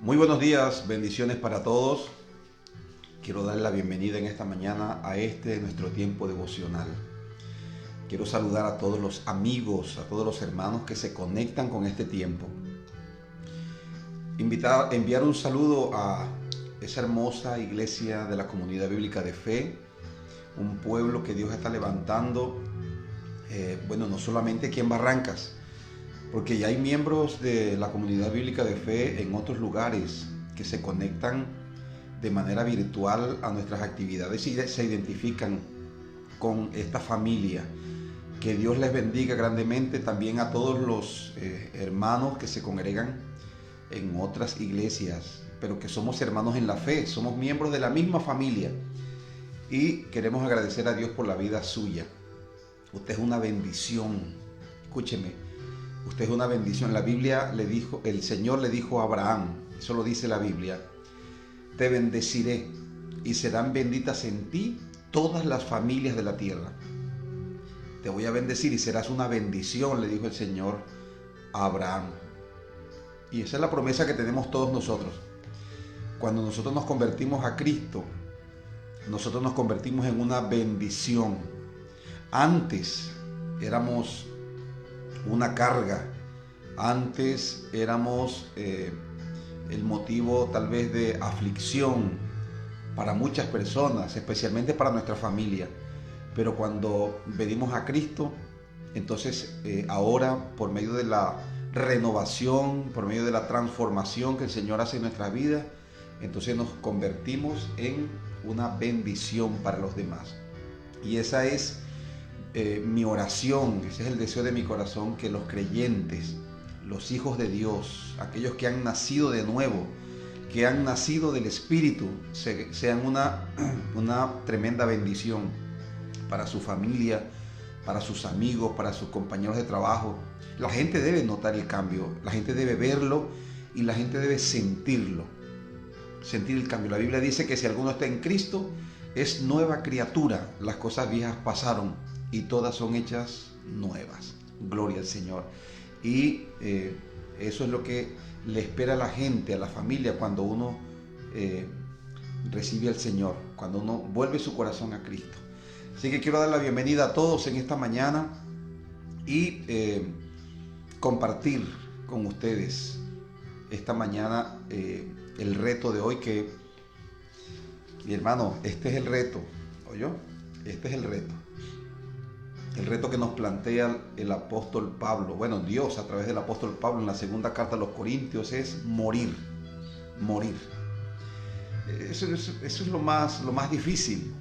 Muy buenos días, bendiciones para todos. Quiero darle la bienvenida en esta mañana a nuestro tiempo devocional. Quiero saludar a todos los amigos, a todos los hermanos que se conectan con este tiempo. Enviar un saludo a esa hermosa iglesia de la Comunidad Bíblica de Fe, un pueblo que Dios está levantando, no solamente aquí en Barrancas, porque ya hay miembros de la Comunidad Bíblica de Fe en otros lugares que se conectan de manera virtual a nuestras actividades y se identifican con esta familia. Que Dios les bendiga grandemente también a todos los hermanos que se congregan en otras iglesias, pero que somos hermanos en la fe, somos miembros de la misma familia y queremos agradecer a Dios por la vida suya. Usted es una bendición, escúcheme, usted es una bendición. La Biblia le dijo, el Señor le dijo a Abraham, eso lo dice la Biblia: te bendeciré y serán benditas en ti todas las familias de la tierra. Te voy a bendecir y serás una bendición, le dijo el Señor a Abraham. Y esa es la promesa que tenemos todos nosotros. Cuando nosotros nos convertimos a Cristo, nosotros nos convertimos en una bendición. Antes éramos una carga, antes éramos el motivo tal vez de aflicción para muchas personas, especialmente para nuestra familia. Pero cuando venimos a Cristo, entonces ahora por medio de la renovación, por medio de la transformación que el Señor hace en nuestra vida, entonces nos convertimos en una bendición para los demás. Y esa es mi oración, ese es el deseo de mi corazón, que los creyentes, los hijos de Dios, aquellos que han nacido de nuevo, que han nacido del Espíritu, sean una tremenda bendición para su familia, para sus amigos, para sus compañeros de trabajo. La gente debe notar el cambio, la gente debe verlo y la gente debe sentir el cambio. La Biblia dice que si alguno está en Cristo, es nueva criatura. Las cosas viejas pasaron y todas son hechas nuevas. Gloria al Señor. Y eso es lo que le espera a la gente, a la familia, cuando uno recibe al Señor, cuando uno vuelve su corazón a Cristo. Así que quiero dar la bienvenida a todos en esta mañana y compartir con ustedes esta mañana el reto de hoy, que, mi hermano, este es el reto, ¿oyó? Este es el reto. El reto que nos plantea el apóstol Pablo, Dios a través del apóstol Pablo en la segunda carta a los Corintios, es morir. Eso es lo más difícil.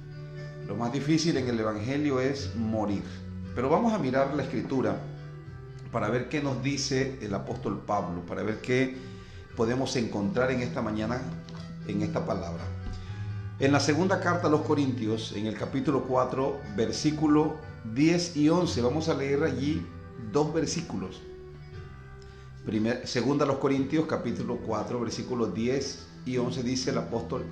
Lo más difícil en el Evangelio es morir. Pero vamos a mirar la Escritura para ver qué nos dice el apóstol Pablo, para ver qué podemos encontrar en esta mañana, en esta palabra. En la segunda carta a los Corintios, en el capítulo 4, versículo 10 y 11, vamos a leer allí dos versículos. Segunda a los Corintios, capítulo 4, versículos 10 y 11, dice el apóstol: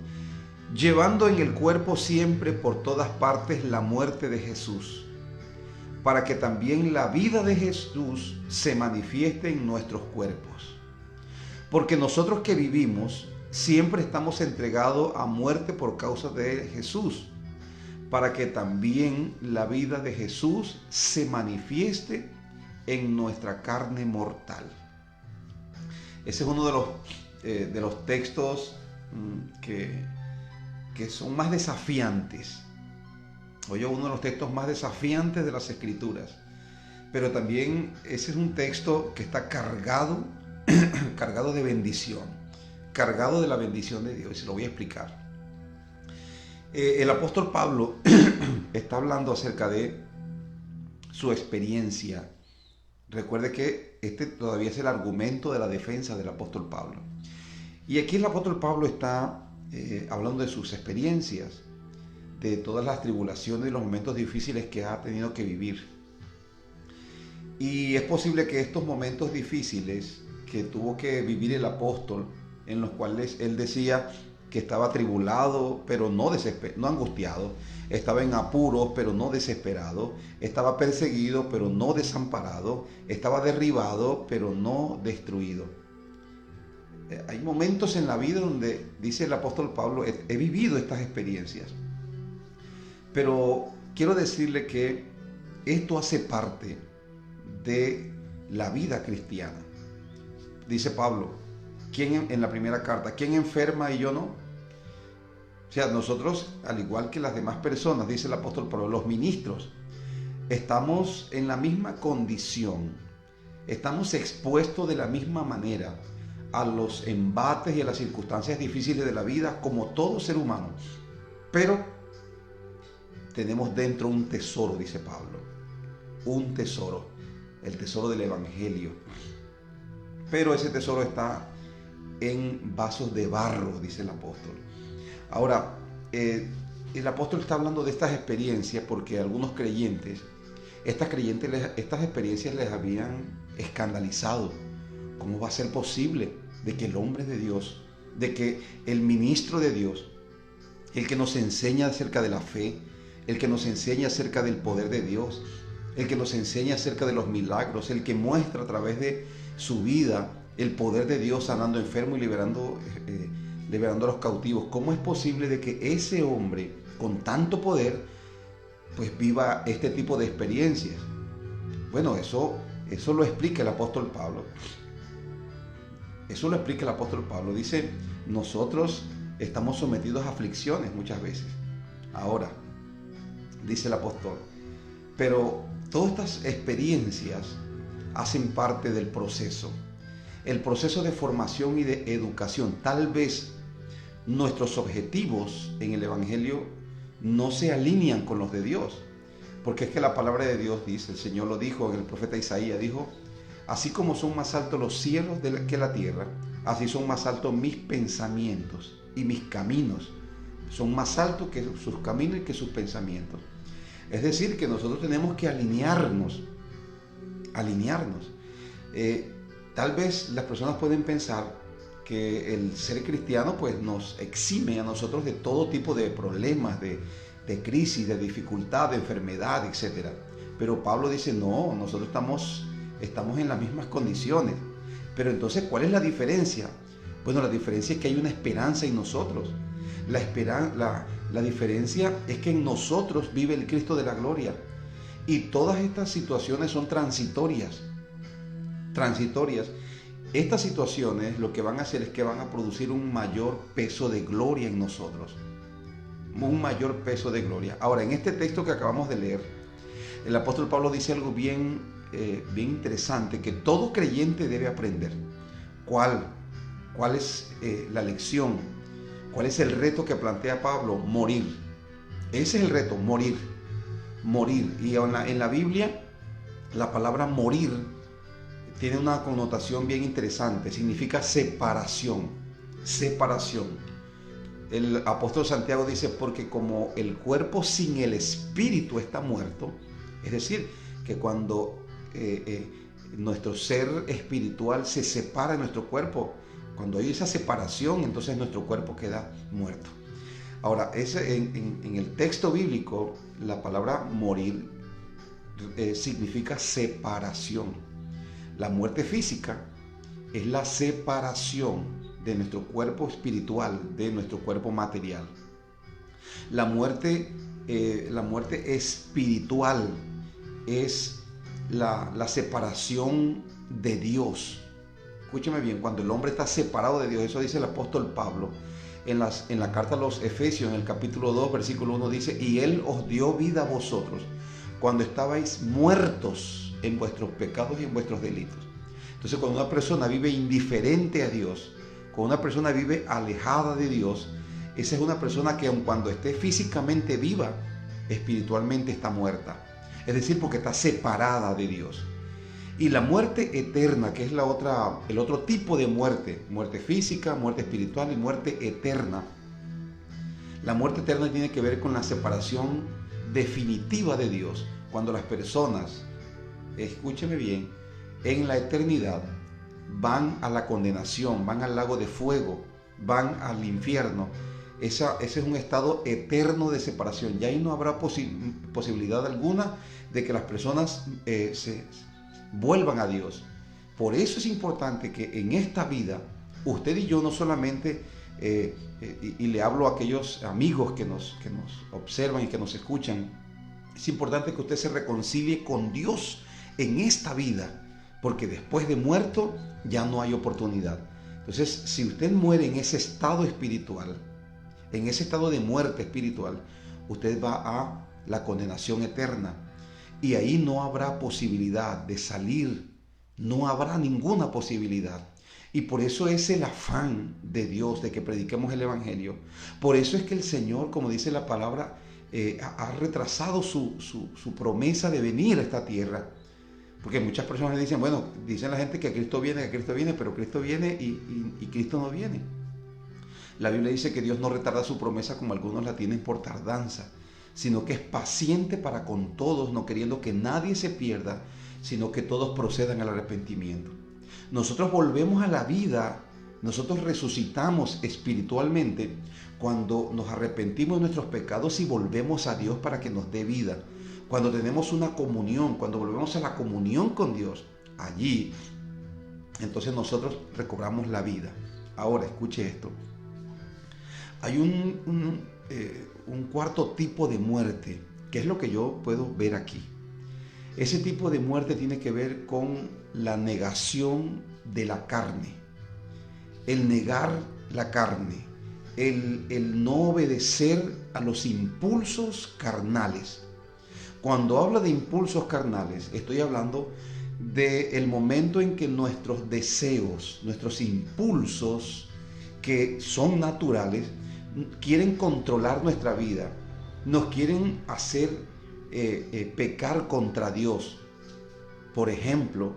llevando en el cuerpo siempre por todas partes la muerte de Jesús, para que también la vida de Jesús se manifieste en nuestros cuerpos. Porque nosotros que vivimos siempre estamos entregados a muerte por causa de Jesús, para que también la vida de Jesús se manifieste en nuestra carne mortal. Ese es uno de los textos que son más desafiantes. Oye, uno de los textos más desafiantes de las Escrituras. Pero también ese es un texto que está cargado de bendición, cargado de la bendición de Dios. Y se lo voy a explicar. El apóstol Pablo está hablando acerca de su experiencia. Recuerde que este todavía es el argumento de la defensa del apóstol Pablo. Y aquí el apóstol Pablo está hablando de sus experiencias, de todas las tribulaciones y los momentos difíciles que ha tenido que vivir. Y es posible que estos momentos difíciles que tuvo que vivir el apóstol, en los cuales él decía que estaba atribulado, pero no angustiado, estaba en apuros, pero no desesperado, estaba perseguido, pero no desamparado, estaba derribado, pero no destruido. Hay momentos en la vida donde, dice el apóstol Pablo, he vivido estas experiencias. Pero quiero decirle que esto hace parte de la vida cristiana. Dice Pablo, ¿quién en la primera carta? ¿Quién enferma y yo no? O sea, nosotros, al igual que las demás personas, dice el apóstol Pablo, los ministros, estamos en la misma condición, estamos expuestos de la misma manera a los embates y a las circunstancias difíciles de la vida como todo ser humano. Pero tenemos dentro un tesoro, dice Pablo, un tesoro, el tesoro del Evangelio. Pero ese tesoro está en vasos de barro, dice el apóstol. Ahora, el apóstol está hablando de estas experiencias porque algunos creyentes, estas experiencias les habían escandalizado. ¿Cómo va a ser posible de que el hombre de Dios, de que el ministro de Dios, el que nos enseña acerca de la fe, el que nos enseña acerca del poder de Dios, el que nos enseña acerca de los milagros, el que muestra a través de su vida el poder de Dios sanando enfermos y liberando a los cautivos? ¿Cómo es posible de que ese hombre con tanto poder pues viva este tipo de experiencias? Bueno, eso lo explica el apóstol Pablo. Eso lo explica el apóstol Pablo. Dice, nosotros estamos sometidos a aflicciones muchas veces. Ahora, dice el apóstol, pero todas estas experiencias hacen parte del proceso. El proceso de formación y de educación. Tal vez nuestros objetivos en el Evangelio no se alinean con los de Dios. Porque es que la palabra de Dios dice, el Señor lo dijo en el profeta Isaías, dijo, así como son más altos los cielos que la tierra, así son más altos mis pensamientos y mis caminos. Son más altos que sus caminos y que sus pensamientos. Es decir, que nosotros tenemos que alinearnos. Tal vez las personas pueden pensar que el ser cristiano pues nos exime a nosotros de todo tipo de problemas, de crisis, de dificultad, de enfermedad, etc. Pero Pablo dice, no, nosotros estamos en las mismas condiciones. Pero entonces, ¿cuál es la diferencia? Bueno, la diferencia es que hay una esperanza en nosotros. La diferencia es que en nosotros vive el Cristo de la gloria. Y todas estas situaciones son transitorias. Estas situaciones lo que van a hacer es que van a producir un mayor peso de gloria en nosotros. Un mayor peso de gloria. Ahora, en este texto que acabamos de leer, el apóstol Pablo dice algo bien interesante que todo creyente debe aprender. ¿Cuál es la lección? ¿Cuál es el reto que plantea Pablo? Morir. Ese es el reto, morir. Y en la Biblia, la palabra morir tiene una connotación bien interesante. Significa separación. El apóstol Santiago dice, porque como el cuerpo sin el espíritu está muerto, es decir, que cuando nuestro ser espiritual se separa de nuestro cuerpo, cuando hay esa separación, entonces nuestro cuerpo queda muerto. Ahora, en el texto bíblico, la palabra morir significa separación. La muerte física es la separación de nuestro cuerpo espiritual, de nuestro cuerpo material. La muerte espiritual es la separación de Dios. Escúcheme bien, cuando el hombre está separado de Dios, eso dice el apóstol Pablo en la carta a los Efesios, en el capítulo 2, versículo 1, dice, y Él os dio vida a vosotros cuando estabais muertos en vuestros pecados y en vuestros delitos. Entonces, cuando una persona vive indiferente a Dios, cuando una persona vive alejada de Dios, esa es una persona que aun cuando esté físicamente viva, espiritualmente está muerta. Es decir, porque está separada de Dios. Y la muerte eterna, que es el otro tipo de muerte, muerte física, muerte espiritual y muerte eterna. La muerte eterna tiene que ver con la separación definitiva de Dios. Cuando las personas, escúcheme bien, en la eternidad van a la condenación, van al lago de fuego, van al infierno. Ese es un estado eterno de separación. Y ahí no habrá posibilidad alguna de que las personas se vuelvan a Dios. Por eso es importante que en esta vida Usted y yo no solamente, y le hablo a aquellos amigos que nos observan y que nos escuchan, es importante que usted se reconcilie con Dios en esta vida, porque después de muerto ya no hay oportunidad. Entonces, si usted muere en ese estado espiritual, en ese estado de muerte espiritual, usted va a la condenación eterna. Y ahí no habrá posibilidad de salir, no habrá ninguna posibilidad. Y por eso es el afán de Dios de que prediquemos el Evangelio. Por eso es que el Señor, como dice la palabra, ha retrasado su promesa de venir a esta tierra. Porque muchas personas dicen, bueno, dicen la gente que Cristo viene, pero Cristo viene y Cristo no viene. La Biblia dice que Dios no retarda su promesa como algunos la tienen por tardanza, sino que es paciente para con todos, no queriendo que nadie se pierda, sino que todos procedan al arrepentimiento. Nosotros volvemos a la vida, nosotros resucitamos espiritualmente cuando nos arrepentimos de nuestros pecados y volvemos a Dios para que nos dé vida. Cuando tenemos una comunión, cuando volvemos a la comunión con Dios, allí, entonces nosotros recobramos la vida. Ahora, escuche esto. Hay un cuarto tipo de muerte, que es lo que yo puedo ver aquí. Ese tipo de muerte tiene que ver con la negación de la carne. El negar la carne, el no obedecer a los impulsos carnales. Cuando hablo de impulsos carnales, estoy hablando del momento en que nuestros deseos, nuestros impulsos que son naturales, quieren controlar nuestra vida, nos quieren hacer pecar contra Dios. Por ejemplo,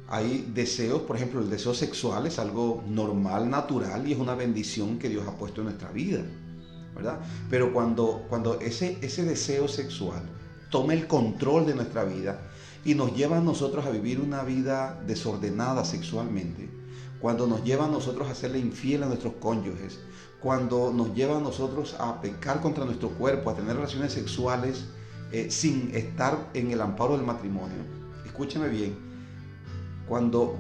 hay deseos, por ejemplo, el deseo sexual es algo normal, natural y es una bendición que Dios ha puesto en nuestra vida, ¿verdad? Pero cuando ese deseo sexual toma el control de nuestra vida y nos lleva a nosotros a vivir una vida desordenada sexualmente, cuando nos lleva a nosotros a serle infiel a nuestros cónyuges, cuando nos lleva a nosotros a pecar contra nuestro cuerpo, a tener relaciones sexuales sin estar en el amparo del matrimonio. Escúcheme bien. Cuando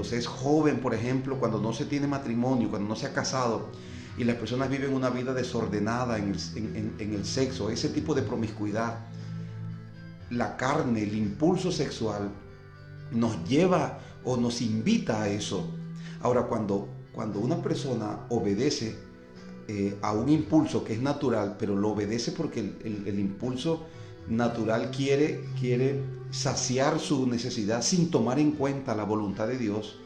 se es joven, por ejemplo, cuando no se tiene matrimonio, cuando no se ha casado y las personas viven una vida desordenada en el sexo, ese tipo de promiscuidad, la carne, el impulso sexual nos lleva o nos invita a eso. Ahora, cuando una persona obedece a un impulso que es natural, pero lo obedece porque el impulso natural quiere saciar su necesidad sin tomar en cuenta la voluntad de Dios,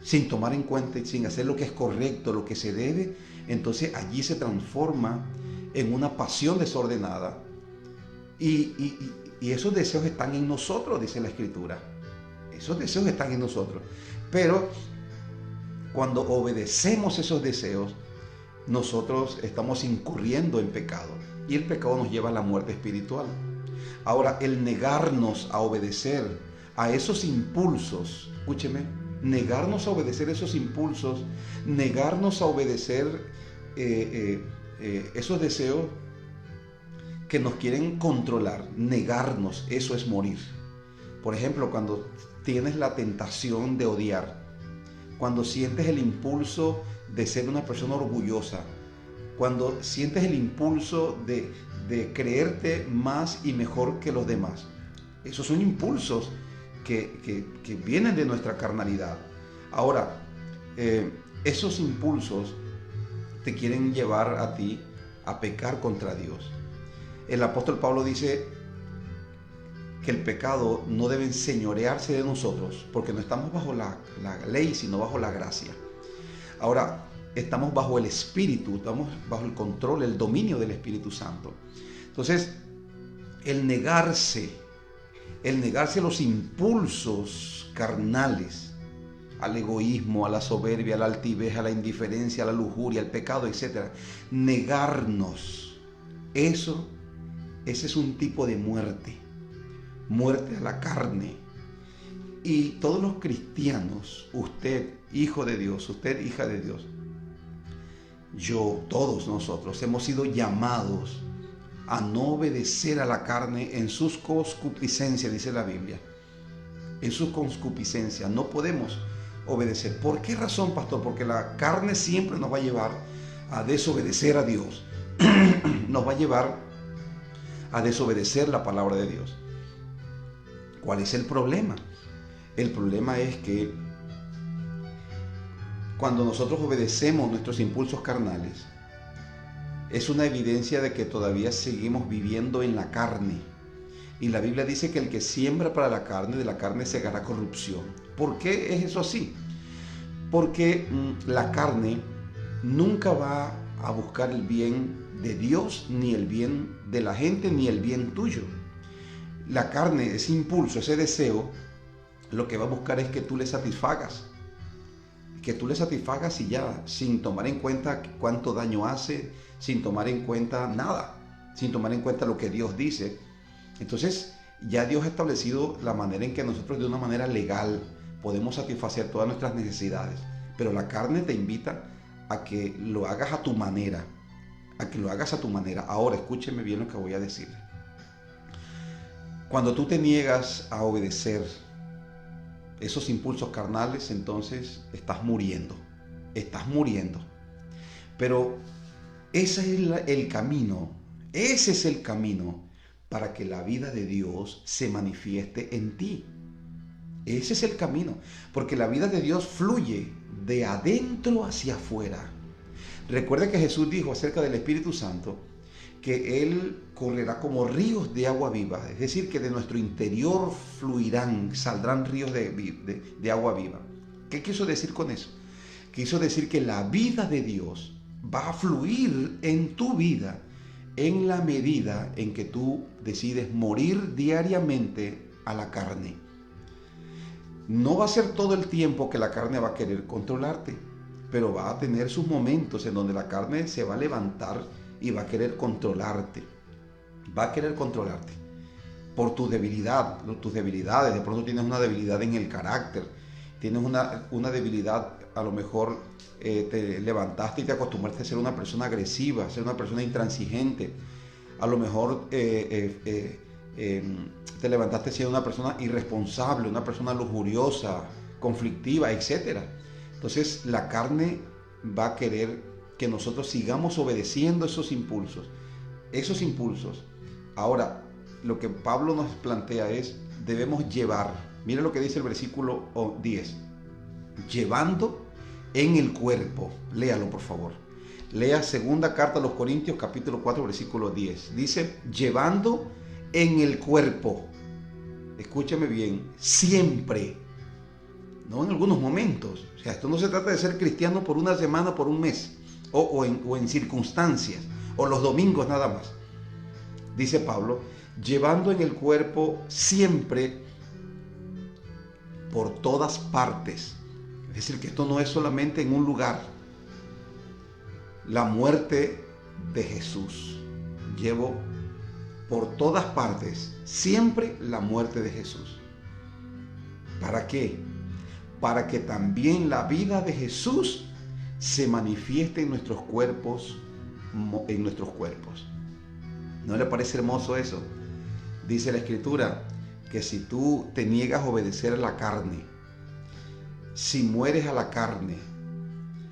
sin tomar en cuenta y sin hacer lo que es correcto, lo que se debe, entonces allí se transforma en una pasión desordenada. Y esos deseos están en nosotros, dice la Escritura. Esos deseos están en nosotros. Pero cuando obedecemos esos deseos, nosotros estamos incurriendo en pecado. Y el pecado nos lleva a la muerte espiritual. Ahora, el negarnos a obedecer a esos impulsos, escúcheme, negarnos a obedecer esos impulsos, negarnos a obedecer esos deseos que nos quieren controlar, negarnos, eso es morir. Por ejemplo, cuando tienes la tentación de odiar, cuando sientes el impulso de ser una persona orgullosa, cuando sientes el impulso de creerte más y mejor que los demás. Esos son impulsos que vienen de nuestra carnalidad. Ahora, esos impulsos te quieren llevar a ti a pecar contra Dios. El apóstol Pablo dice que el pecado no debe enseñorearse de nosotros porque no estamos bajo la ley, sino bajo la gracia. Ahora, estamos bajo el Espíritu, estamos bajo el control, el dominio del Espíritu Santo. Entonces, el negarse a los impulsos carnales, al egoísmo, a la soberbia, a la altivez, a la indiferencia, a la lujuria, al pecado, etc. Negarnos, ese es un tipo de muerte a la carne. Y todos los cristianos, usted, hijo de Dios, usted, hija de Dios, yo, todos nosotros hemos sido llamados a no obedecer a la carne en sus concupiscencias, dice la Biblia. En sus concupiscencias no podemos obedecer. ¿Por qué razón, pastor? Porque la carne siempre nos va a llevar a desobedecer a Dios. Nos va a llevar a desobedecer la palabra de Dios. ¿Cuál es el problema? El problema es que cuando nosotros obedecemos nuestros impulsos carnales, es una evidencia de que todavía seguimos viviendo en la carne. Y la Biblia dice que el que siembra para la carne, de la carne segará corrupción. ¿Por qué es eso así? Porque la carne nunca va a buscar el bien de Dios, ni el bien de la gente, ni el bien tuyo. La carne, ese impulso, ese deseo, lo que va a buscar es que tú le satisfagas. Que tú le satisfagas y ya, sin tomar en cuenta cuánto daño hace, sin tomar en cuenta nada, sin tomar en cuenta lo que Dios dice. Entonces, ya Dios ha establecido la manera en que nosotros de una manera legal podemos satisfacer todas nuestras necesidades. Pero la carne te invita a que lo hagas a tu manera, a que lo hagas a tu manera. Ahora, escúcheme bien lo que voy a decirle. Cuando tú te niegas a obedecer esos impulsos carnales, entonces estás muriendo. Pero ese es el camino, ese es el camino para que la vida de Dios se manifieste en ti. Ese es el camino, porque la vida de Dios fluye de adentro hacia afuera. Recuerda que Jesús dijo acerca del Espíritu Santo que Él correrá como ríos de agua viva, es decir, que de nuestro interior saldrán ríos de agua viva. ¿Qué quiso decir con eso? Quiso decir que la vida de Dios va a fluir en tu vida en la medida en que tú decides morir diariamente a la carne. No va a ser todo el tiempo que la carne va a querer controlarte, pero va a tener sus momentos en donde la carne se va a levantar y va a querer controlarte. Va a querer controlarte por tus debilidades. De pronto tienes una debilidad en el carácter, tienes una debilidad, a lo mejor te levantaste y te acostumbraste a ser una persona agresiva, a ser una persona intransigente. A lo mejor te levantaste siendo una persona irresponsable, una persona lujuriosa, conflictiva, etc. Entonces la carne va a querer que nosotros sigamos obedeciendo esos impulsos. Ahora, lo que Pablo nos plantea es, debemos llevar, mira lo que dice el versículo 10, llevando en el cuerpo. Léalo, por favor. Lea segunda carta a los Corintios, capítulo 4, versículo 10. Dice, llevando en el cuerpo. Escúchame bien, siempre. No en algunos momentos. O sea, esto no se trata de ser cristiano por una semana, por un mes, o en circunstancias, o los domingos nada más. Dice Pablo, llevando en el cuerpo siempre por todas partes. Es decir, que esto no es solamente en un lugar. La muerte de Jesús. Llevo por todas partes siempre la muerte de Jesús. ¿Para qué? Para que también la vida de Jesús se manifieste en nuestros cuerpos. ¿No le parece hermoso eso? Dice la Escritura que si tú te niegas a obedecer a la carne, si mueres a la carne,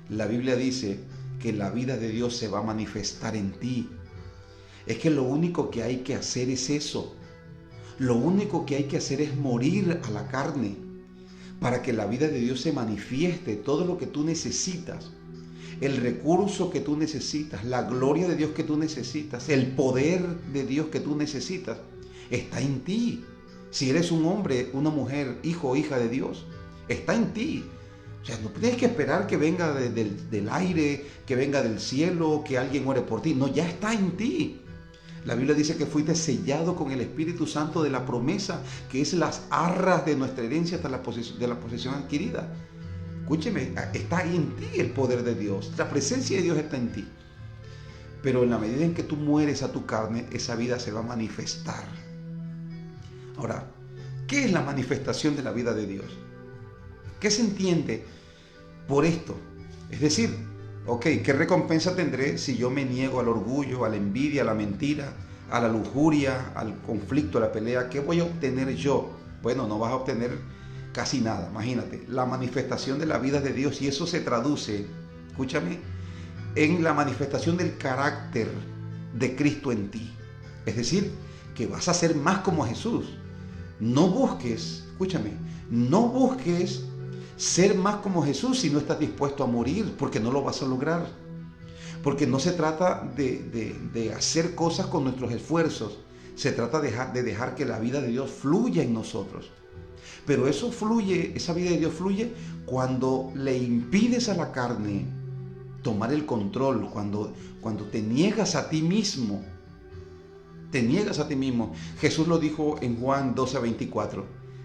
la Biblia dice que la vida de Dios se va a manifestar en ti. Es que lo único que hay que hacer es eso. Lo único que hay que hacer es morir a la carne para que la vida de Dios se manifieste. Todo lo que tú necesitas, el recurso que tú necesitas, la gloria de Dios que tú necesitas, el poder de Dios que tú necesitas, está en ti. Si eres un hombre, una mujer, hijo o hija de Dios, está en ti. O sea, no tienes que esperar que venga del aire, que venga del cielo, que alguien ore por ti. No, ya está en ti. La Biblia dice que fuiste sellado con el Espíritu Santo de la promesa, que es las arras de nuestra herencia hasta de la posesión adquirida. Escúcheme, está ahí en ti el poder de Dios. La presencia de Dios está en ti. Pero en la medida en que tú mueres a tu carne, esa vida se va a manifestar. Ahora, ¿qué es la manifestación de la vida de Dios? ¿Qué se entiende por esto? Es decir, ¿qué recompensa tendré si yo me niego al orgullo, a la envidia, a la mentira, a la lujuria, al conflicto, a la pelea, ¿qué voy a obtener yo? Bueno, no vas a obtener casi nada, imagínate. La manifestación de la vida de Dios, y eso se traduce, escúchame, en la manifestación del carácter de Cristo en ti. Es decir, que vas a ser más como Jesús. No busques, escúchame, no busques ser más como Jesús si no estás dispuesto a morir, porque no lo vas a lograr. Porque no se trata de hacer cosas con nuestros esfuerzos, se trata de dejar que la vida de Dios fluya en nosotros. Pero eso fluye, esa vida de Dios fluye cuando le impides a la carne tomar el control, cuando te niegas a ti mismo. Te niegas a ti mismo. Jesús lo dijo en Juan 12:24.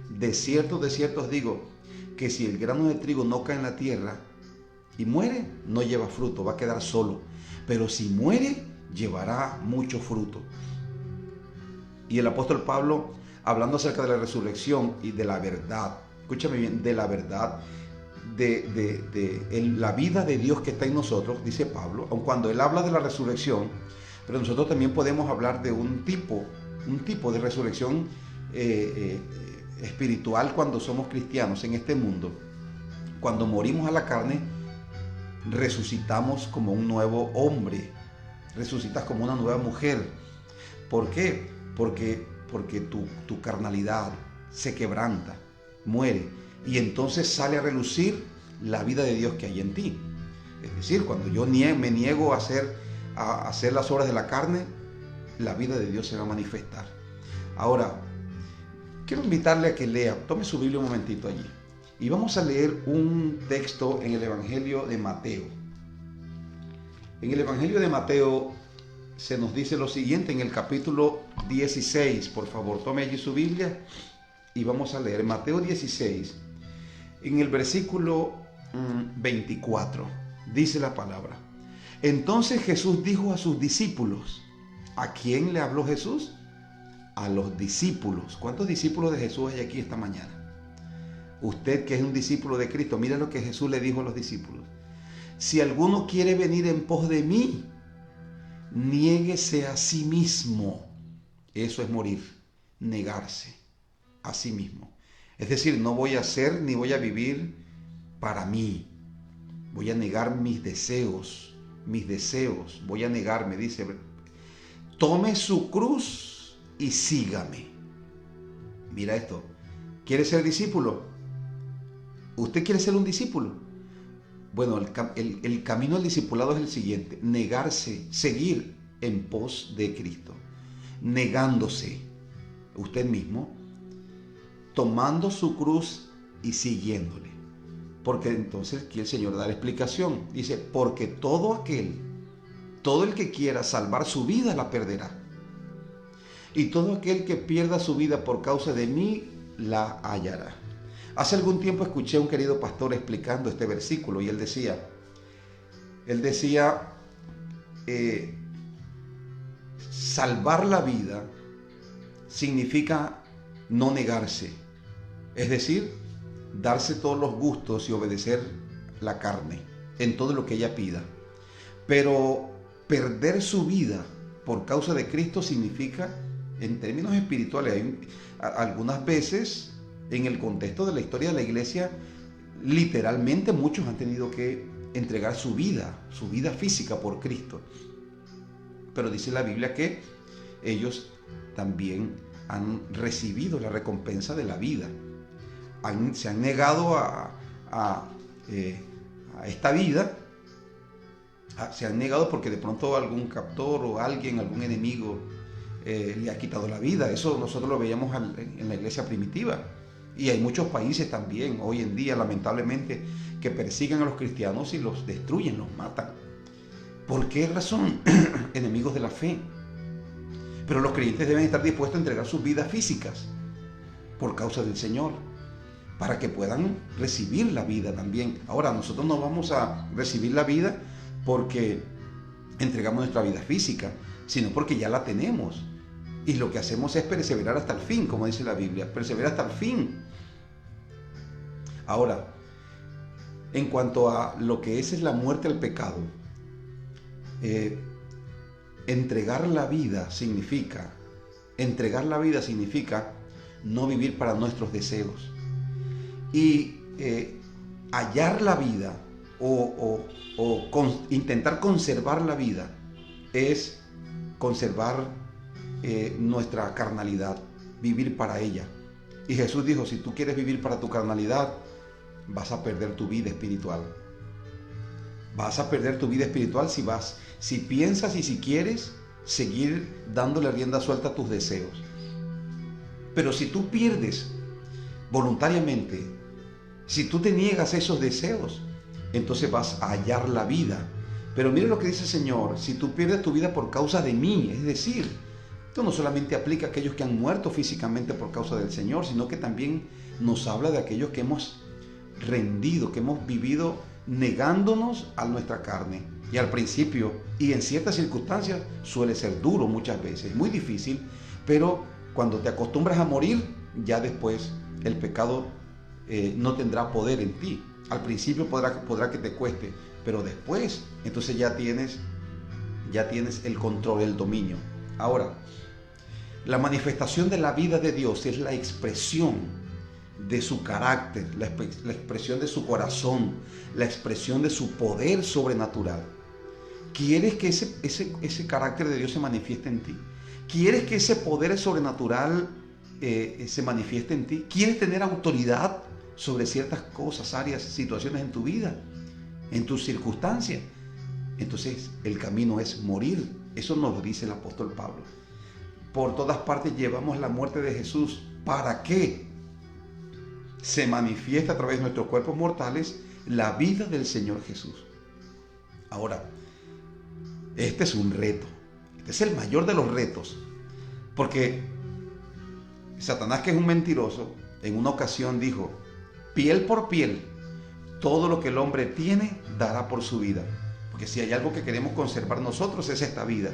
De cierto os digo, que si el grano de trigo no cae en la tierra y muere, no lleva fruto, va a quedar solo. Pero si muere, llevará mucho fruto. Y el apóstol Pablo, hablando acerca de la resurrección y de la verdad, escúchame bien, de la verdad, la vida de Dios que está en nosotros, dice Pablo, aun cuando él habla de la resurrección, pero nosotros también podemos hablar de un tipo de resurrección espiritual cuando somos cristianos en este mundo. Cuando morimos a la carne, resucitamos como un nuevo hombre, resucitas como una nueva mujer. ¿Por qué? Porque tu carnalidad se quebranta, muere, y entonces sale a relucir la vida de Dios que hay en ti. Es decir, cuando yo me niego a hacer las obras de la carne, la vida de Dios se va a manifestar. Ahora, quiero invitarle a que lea, tome su Biblia un momentito allí, y vamos a leer un texto en el Evangelio de Mateo. En el Evangelio de Mateo se nos dice lo siguiente en el capítulo 16. Por favor, tome allí su Biblia y vamos a leer Mateo 16. En el versículo 24 dice la palabra. Entonces Jesús dijo a sus discípulos. ¿A quién le habló Jesús? A los discípulos. ¿Cuántos discípulos de Jesús hay aquí esta mañana? Usted que es un discípulo de Cristo, mira lo que Jesús le dijo a los discípulos. Si alguno quiere venir en pos de mí, niéguese a sí mismo. Eso es morir, negarse a sí mismo. Es decir, no voy a hacer ni voy a vivir para mí. Voy a negar mis deseos, voy a negarme, dice. Tome su cruz y sígame. Mira esto. ¿Quiere ser discípulo? ¿Usted quiere ser un discípulo? Bueno, el camino al discipulado es el siguiente: negarse, seguir en pos de Cristo, negándose usted mismo, tomando su cruz y siguiéndole. Porque entonces aquí el Señor da la explicación. Dice, porque todo el que quiera salvar su vida la perderá. Y todo aquel que pierda su vida por causa de mí la hallará. Hace algún tiempo escuché a un querido pastor explicando este versículo y él decía, salvar la vida significa no negarse, es decir, darse todos los gustos y obedecer la carne en todo lo que ella pida. Pero perder su vida por causa de Cristo significa, en términos espirituales, algunas veces en el contexto de la historia de la iglesia, literalmente muchos han tenido que entregar su vida física por Cristo. Pero dice la Biblia que ellos también han recibido la recompensa de la vida. Se han negado a esta vida, se han negado porque de pronto algún captor o algún enemigo le ha quitado la vida. Eso nosotros lo veíamos en la iglesia primitiva. Y hay muchos países también, hoy en día, lamentablemente, que persiguen a los cristianos y los destruyen, los matan. ¿Por qué razón? Enemigos de la fe. Pero los creyentes deben estar dispuestos a entregar sus vidas físicas por causa del Señor, para que puedan recibir la vida también. Ahora, nosotros no vamos a recibir la vida porque entregamos nuestra vida física, sino porque ya la tenemos. Y lo que hacemos es perseverar hasta el fin, como dice la Biblia, perseverar hasta el fin. Ahora, en cuanto a lo que es la muerte al pecado, entregar la vida significa no vivir para nuestros deseos. Y hallar la vida intentar conservar la vida es conservar nuestra carnalidad, vivir para ella. Y Jesús dijo, si tú quieres vivir para tu carnalidad, vas a perder tu vida espiritual. Vas a perder tu vida espiritual si piensas y si quieres seguir dándole rienda suelta a tus deseos. Pero si tú pierdes voluntariamente, si tú te niegas a esos deseos, entonces vas a hallar la vida. Pero mire lo que dice el Señor, si tú pierdes tu vida por causa de mí, es decir, esto no solamente aplica a aquellos que han muerto físicamente por causa del Señor, sino que también nos habla de aquellos que hemos rendido, que hemos vivido negándonos a nuestra carne. Y al principio, y en ciertas circunstancias, suele ser duro muchas veces, muy difícil, pero cuando te acostumbras a morir, ya después el pecado no tendrá poder en ti. Al principio podrá que te cueste, pero después, entonces ya tienes el control, el dominio. Ahora, la manifestación de la vida de Dios es la expresión de su carácter, la expresión de su corazón, la expresión de su poder sobrenatural. ¿Quieres que ese carácter de Dios se manifieste en ti? ¿Quieres que ese poder sobrenatural se manifieste en ti? ¿Quieres tener autoridad sobre ciertas cosas, áreas, situaciones en tu vida, en tus circunstancias? Entonces el camino es morir. Eso nos lo dice el apóstol Pablo. Por todas partes llevamos la muerte de Jesús. ¿Para qué? Se manifiesta a través de nuestros cuerpos mortales la vida del Señor Jesús. Ahora, este es un reto. Este es el mayor de los retos. Porque Satanás, que es un mentiroso, en una ocasión dijo, piel por piel, todo lo que el hombre tiene dará por su vida. Porque si hay algo que queremos conservar nosotros es esta vida.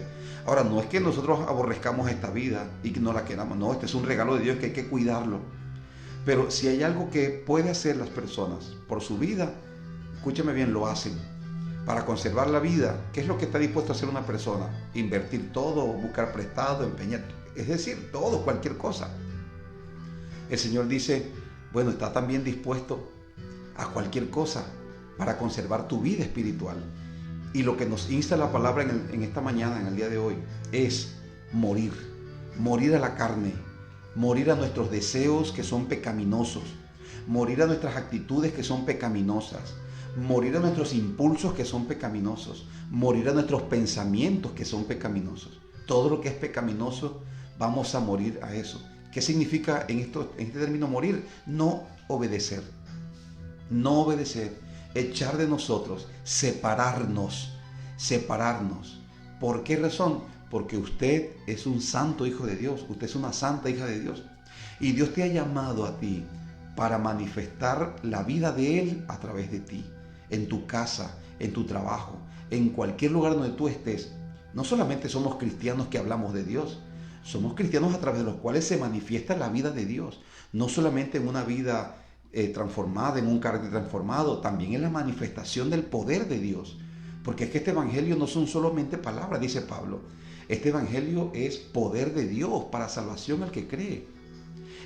Ahora, no es que nosotros aborrezcamos esta vida y que no la queramos. No, este es un regalo de Dios que hay que cuidarlo. Pero si hay algo que puede hacer las personas por su vida, escúchame bien, lo hacen. Para conservar la vida, ¿qué es lo que está dispuesto a hacer una persona? Invertir todo, buscar prestado, empeñar, es decir, todo, cualquier cosa. El Señor dice, bueno, está también dispuesto a cualquier cosa para conservar tu vida espiritual. Y lo que nos insta la palabra en esta mañana, en el día de hoy, es morir a la carne, morir a nuestros deseos que son pecaminosos, morir a nuestras actitudes que son pecaminosas, morir a nuestros impulsos que son pecaminosos, morir a nuestros pensamientos que son pecaminosos. Todo lo que es pecaminoso, vamos a morir a eso. ¿Qué significa en este término morir? No obedecer, echar de nosotros, separarnos. ¿Por qué razón? Porque usted es un santo hijo de Dios, usted es una santa hija de Dios. Y Dios te ha llamado a ti para manifestar la vida de Él a través de ti, en tu casa, en tu trabajo, en cualquier lugar donde tú estés. No solamente somos cristianos que hablamos de Dios, somos cristianos a través de los cuales se manifiesta la vida de Dios. No solamente en una vida transformada, en un carácter transformado, también en la manifestación del poder de Dios. Porque es que este evangelio no son solamente palabras, dice Pablo. Este evangelio es poder de Dios para salvación al que cree.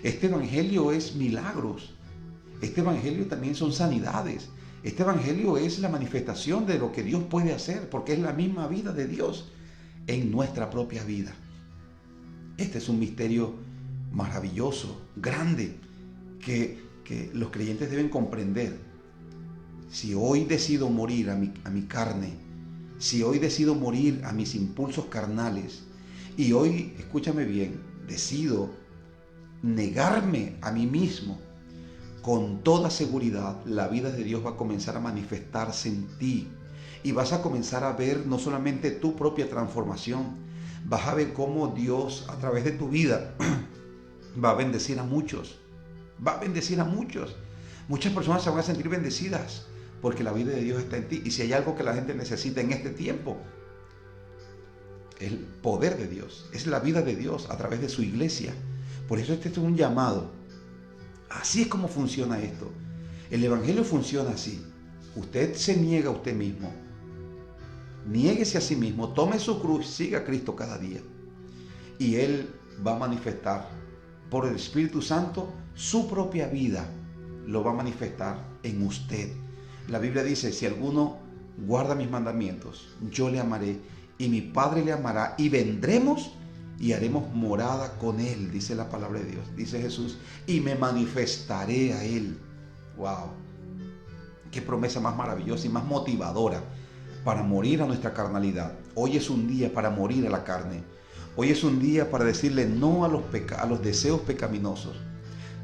Este evangelio es milagros. Este evangelio también son sanidades. Este evangelio es la manifestación de lo que Dios puede hacer, porque es la misma vida de Dios en nuestra propia vida. Este es un misterio maravilloso, grande, que los creyentes deben comprender. Si hoy decido morir a mi carne, si hoy decido morir a mis impulsos carnales, y hoy, escúchame bien, decido negarme a mí mismo, con toda seguridad la vida de Dios va a comenzar a manifestarse en ti. Y vas a comenzar a ver no solamente tu propia transformación, vas a ver cómo Dios a través de tu vida va a bendecir a muchos. Va a bendecir a muchos. Muchas personas se van a sentir bendecidas porque la vida de Dios está en ti. Y si hay algo que la gente necesita en este tiempo, el poder de Dios, es la vida de Dios a través de su iglesia. Por eso este es un llamado. Así es como funciona esto. El evangelio funciona así. Usted se niega a usted mismo. niéguese a sí mismo, tome su cruz, siga a Cristo cada día. Y Él va a manifestar por el Espíritu Santo su propia vida, lo va a manifestar en usted. La Biblia dice, si alguno guarda mis mandamientos, yo le amaré y mi Padre le amará y vendremos y haremos morada con Él, dice la palabra de Dios, dice Jesús, y me manifestaré a Él. ¡Wow! Qué promesa más maravillosa y más motivadora para morir a nuestra carnalidad. Hoy es un día para morir a la carne. Hoy es un día para decirle no a los deseos pecaminosos,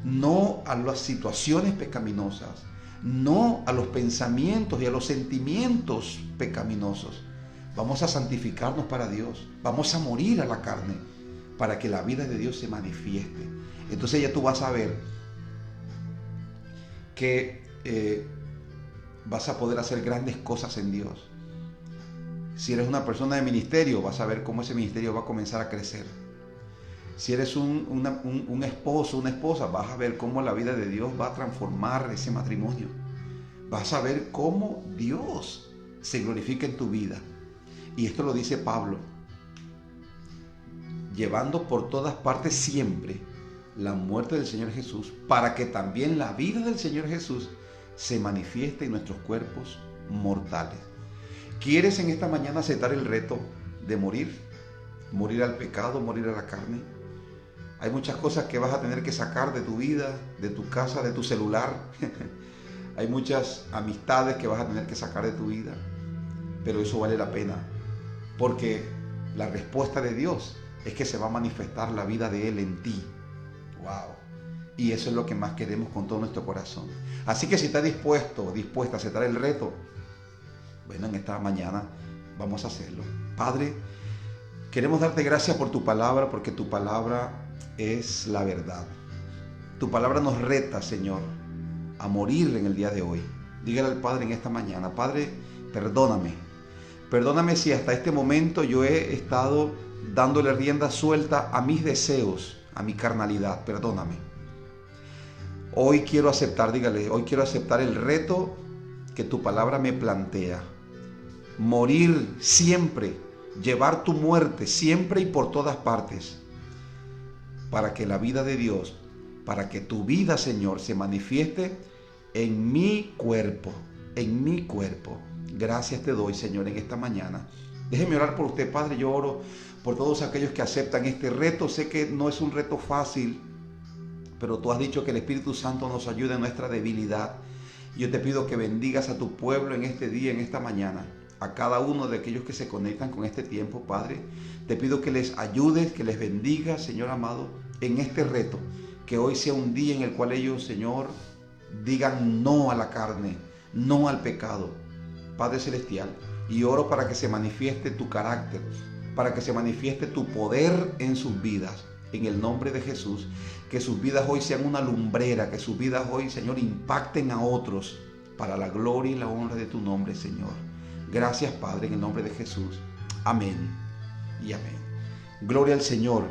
no a las situaciones pecaminosas, no a los pensamientos y a los sentimientos pecaminosos. Vamos a santificarnos para Dios, vamos a morir a la carne para que la vida de Dios se manifieste. Entonces ya tú vas a ver que vas a poder hacer grandes cosas en Dios. Si eres una persona de ministerio, vas a ver cómo ese ministerio va a comenzar a crecer. Si eres un esposo, una esposa, vas a ver cómo la vida de Dios va a transformar ese matrimonio. Vas a ver cómo Dios se glorifica en tu vida. Y esto lo dice Pablo, llevando por todas partes siempre la muerte del Señor Jesús, para que también la vida del Señor Jesús se manifieste en nuestros cuerpos mortales. ¿Quieres en esta mañana aceptar el reto de morir? Morir al pecado, morir a la carne. Hay muchas cosas que vas a tener que sacar de tu vida, de tu casa, de tu celular. Hay muchas amistades que vas a tener que sacar de tu vida. Pero eso vale la pena. Porque la respuesta de Dios es que se va a manifestar la vida de Él en ti. ¡Wow! Y eso es lo que más queremos con todo nuestro corazón. Así que si estás dispuesta a aceptar el reto, bueno, en esta mañana vamos a hacerlo. Padre, queremos darte gracias por tu palabra, porque tu palabra es la verdad. Tu palabra nos reta, Señor, a morir en el día de hoy. Dígale al Padre en esta mañana, Padre, perdóname. Perdóname si hasta este momento yo he estado dándole rienda suelta a mis deseos, a mi carnalidad. Perdóname. Hoy quiero aceptar, dígale, hoy quiero aceptar el reto que tu palabra me plantea. Morir siempre, llevar tu muerte siempre y por todas partes, para que la vida de Dios, para que tu vida, Señor, se manifieste en mi cuerpo, en mi cuerpo. Gracias te doy, Señor, en esta mañana. Déjeme orar por usted, Padre. Yo oro por todos aquellos que aceptan este reto. Sé que no es un reto fácil, pero tú has dicho que el Espíritu Santo nos ayuda en nuestra debilidad. Yo te pido que bendigas a tu pueblo en este día, en esta mañana. A cada uno de aquellos que se conectan con este tiempo, Padre. Te pido que les ayudes, que les bendigas, Señor amado, en este reto. Que hoy sea un día en el cual ellos, Señor, digan no a la carne, no al pecado. Padre Celestial, y oro para que se manifieste tu carácter, para que se manifieste tu poder en sus vidas. En el nombre de Jesús, que sus vidas hoy sean una lumbrera, que sus vidas hoy, Señor, impacten a otros para la gloria y la honra de tu nombre, Señor. Gracias, Padre, en el nombre de Jesús. Amén y amén. Gloria al Señor.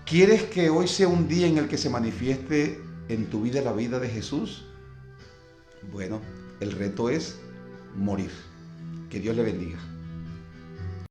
¿Quieres que hoy sea un día en el que se manifieste en tu vida la vida de Jesús? Bueno, el reto es morir. Que Dios le bendiga.